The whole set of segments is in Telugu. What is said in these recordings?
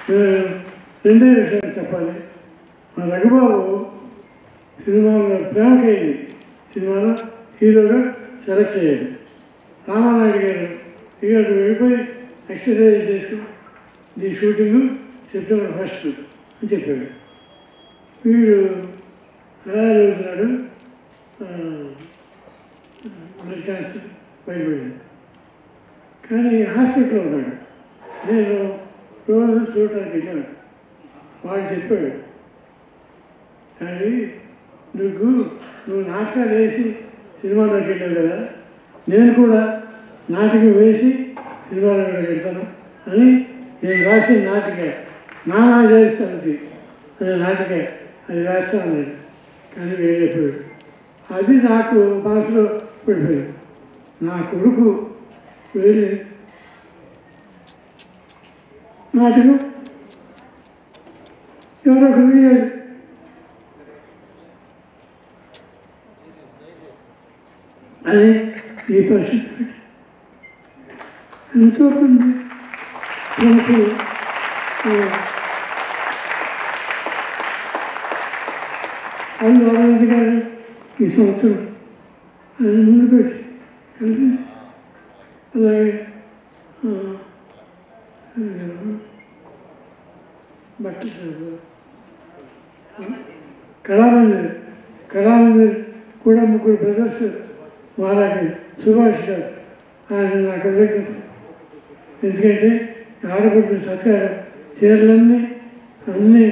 రెండే విషయాలు చెప్పాలి. మా రఘుబాబు సినిమాలో ప్రేమకైంది సినిమాలో హీరోగా సెలెక్ట్ అయ్యాడు. రామానాయుడు గారు ఇక వెళ్ళిపోయి ఎక్సర్సైజ్ చేసుకుని ఈ షూటింగు సెప్టెంబర్ 1 అని చెప్పాడు. వీడు తయారవుతున్నాడు, బ్లడ్ క్యాన్సర్ బయటపడింది. కానీ హాస్పిటల్లో ఉన్నాడు. నేను రోజు చూడటానికి వెళ్ళాను. వాడు చెప్పాడు, కానీ నువ్వు నాటకాలు వేసి సినిమాలోకి వెళ్ళావు కదా, నేను కూడా నాటకం వేసి సినిమాలోకి వెళ్తాను అని నేను రాసిన నాటిక నానా చేస్తాను అనే నాటిక అది వేస్తాను నేను. కానీ వేరేపోయాడు. అది నాకు మనసులో పడిపోయింది. నా కొడుకు వెళ్ళి నాటకం ఎవరో వేయాలి. అని ఈ పరిస్థితి ఎంతోమంది ప్రముఖులు అరవింద్ గారు ఈ సంవత్సరం ఆయన ముందుకు వచ్చి కలిపి అలాగే బట్టలు కళామందిర్ కూడా 3 బ్రదర్స్ మారాలి. సుభాష్ గారు ఆయన నా కృతజ్ఞత. ఎందుకంటే ఆడపడుతున్న సత్కారం చీరలన్నీ అన్నీ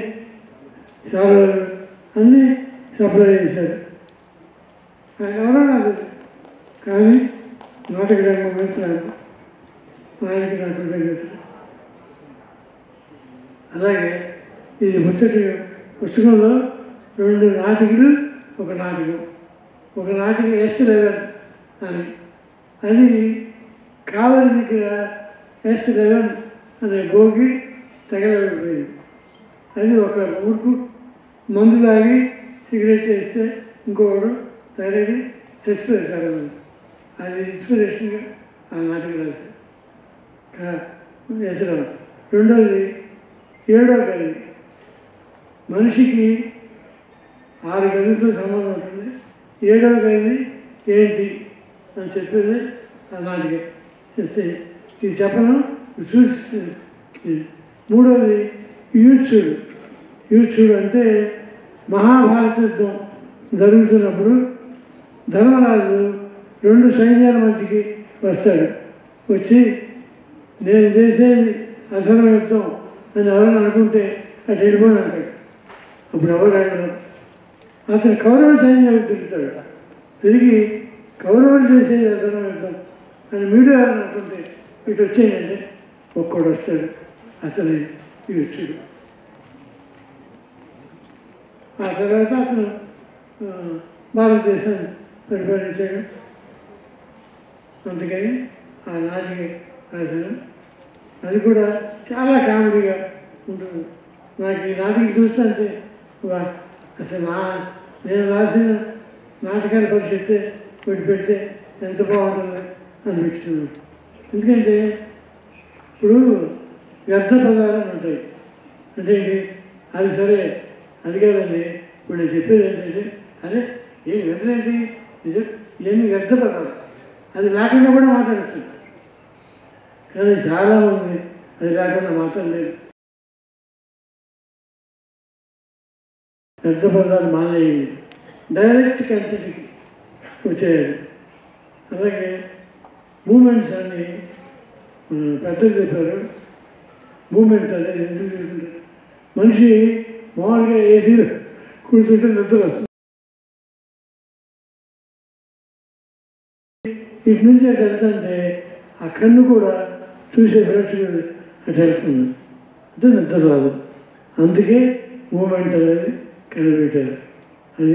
చాలా అన్నీ సప్లై చేశారు. ఆయన ఎవరో నాకు కానీ నాటక రంగం వెళ్తున్నాను. ఆయనకి నా కృతజ్ఞత. అలాగే ఇది పుస్తకంలో 2 నాటికలు, ఒక నాటిక S11 అని. అది కావలి దగ్గర S11 అనే భోగి తగలబడిపోయింది. అది ఒక ఊరుకు మందు తాగి సిగరెట్ వేస్తే ఇంకొకడు తగిలి చచ్చిపోయారు. అది ఇన్స్పిరేషన్గా ఆ నాటిక రాశారు S11. రెండోది 7వ గది. మనిషికి 6 గదులతో సంబంధం ఉంటుంది. 7వ గది ఏంటి అని చెప్పేది ఆ నాటిక. చెప్తే ఇది చెప్పను చూసి. 3వది యూత్సుడు అంటే మహాభారత యుద్ధం జరుగుతున్నప్పుడు ధర్మరాజు 2 సైన్యాల మధ్యకి వస్తాడు. వచ్చి నేను చేసేది అసలు యుద్ధం అని ఎవరైనా అనుకుంటే అటు వెళ్ళిపోయి అంటాడు. అప్పుడు ఎవరు అడగరు. అతను కౌరవ సైన్యం తిరుగుతాడు. తిరిగి కౌరవులు చేసేది అసలు యుద్ధం అని మీడియా అనుకుంటే ఇటు వచ్చేయంటే ఒక్కడు వస్తాడు. అతని యూత్సుడు. ఆ తర్వాత అతను భారతదేశాన్ని పరిపాలించాడు. అందుకని ఆ నాటిక రాశాను. అది కూడా చాలా కామెడీగా ఉంటుంది. నాకు ఈ నాటిక చూస్తుంటే అసలు నేను రాసిన నాటకాల పరిస్థితి వీటి పెడితే ఎంత బాగుంటుంది అనిపిస్తుంది. ఎందుకంటే ఇప్పుడు వ్యర్థ పదాలు ఉంటాయి. అంటే అది సరే, అది కాదండి. ఇప్పుడు నేను చెప్పేది ఏంటంటే అరే ఏం వ్యర్థమేంటి నిజం ఇవన్నీ వ్యర్థ పదాలు, అది లేకుండా కూడా మాట్లాడచ్చు. కానీ చాలామంది అది లేకుండా మాట్లాడలేదు. వ్యర్థ పదాలు మానేయండి, డైరెక్ట్ కంటెంట్కి వచ్చేయాలి. అలాగే మూమెంట్స్ అని పెద్దలు చెప్పారు. మూమెంట్ అనేది ఎందుకు చూస్తుంటారు? మనిషి మామూలుగా ఏది కూర్చుంటే నిద్ర వస్తుంది. ఇటు నుంచి అటు వెళ్తుంటే ఆ కన్ను కూడా చూసే ప్రేక్షకుడు అటు వెళ్తుంది, అంటే నిద్ర రాదు. అందుకే మూమెంట్ అనేది కనిపెట్టారు. అది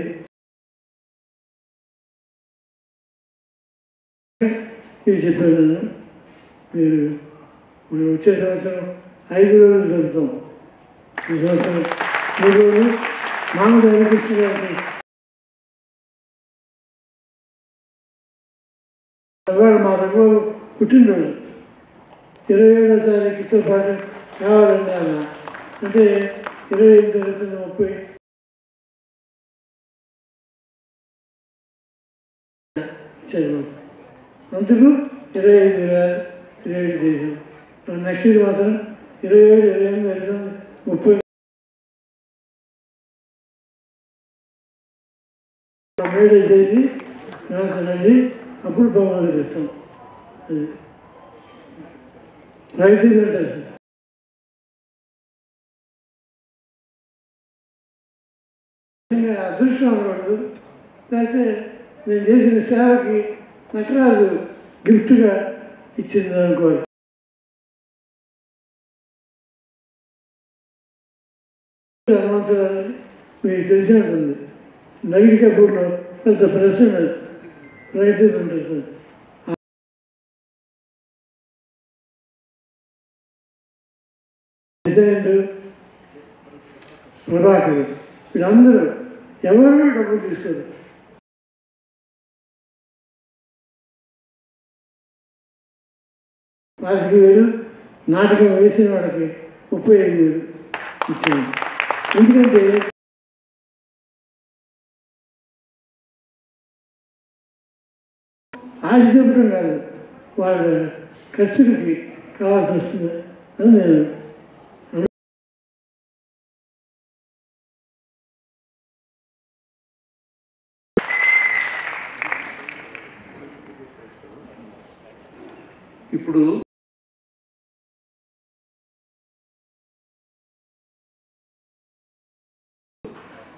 ఇది చెప్పాను నేను. మీరు వచ్చే సంవత్సరం 5 రోజులు జరుపుతాం. ఈ సంవత్సరం 3 రోజులు మామూలు అనిపిస్తుంది. మా రఘుబాబు పుట్టినరోజు 27వ తారీఖుతో పాటు కావాలండి అన్న. అంటే 25 జరుగుతున్న 30 ఇచ్చారు. అందుకు 25, 27 చేసాం. నెక్స్ట్ ఇయర్ మాత్రం 27, 28, 30 మేడే చేసి తినండి, అప్పుడు బహుమతి ఇస్తాం. అది రైతు ఇంట్రెస్ట్. అదృష్టం అనకూడదు, లేకపోతే నేను చేసిన సేవకి నటరాజు గిఫ్ట్గా ఇచ్చింది అనుకోవాలి. హనుమంతురాలు మీకు తెలిసి ఉంటుంది. నగిరి కపూర్లో పెద్ద ప్రెస్ ఉన్నది, రైతు ఉంటుంది. ప్రభాకర్ వీళ్ళందరూ ఎవరు డబ్బులు తీసుకోరు. వారికి వేలు నాటకం వేసిన వాళ్ళకి 35,000 ఇచ్చాను. ఎందుకంటే ఆశ చెప్పడం కాదు, వాళ్ళ ఖర్చులకి కావాల్సి వస్తుంది అని నేను ఇప్పుడు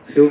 శివ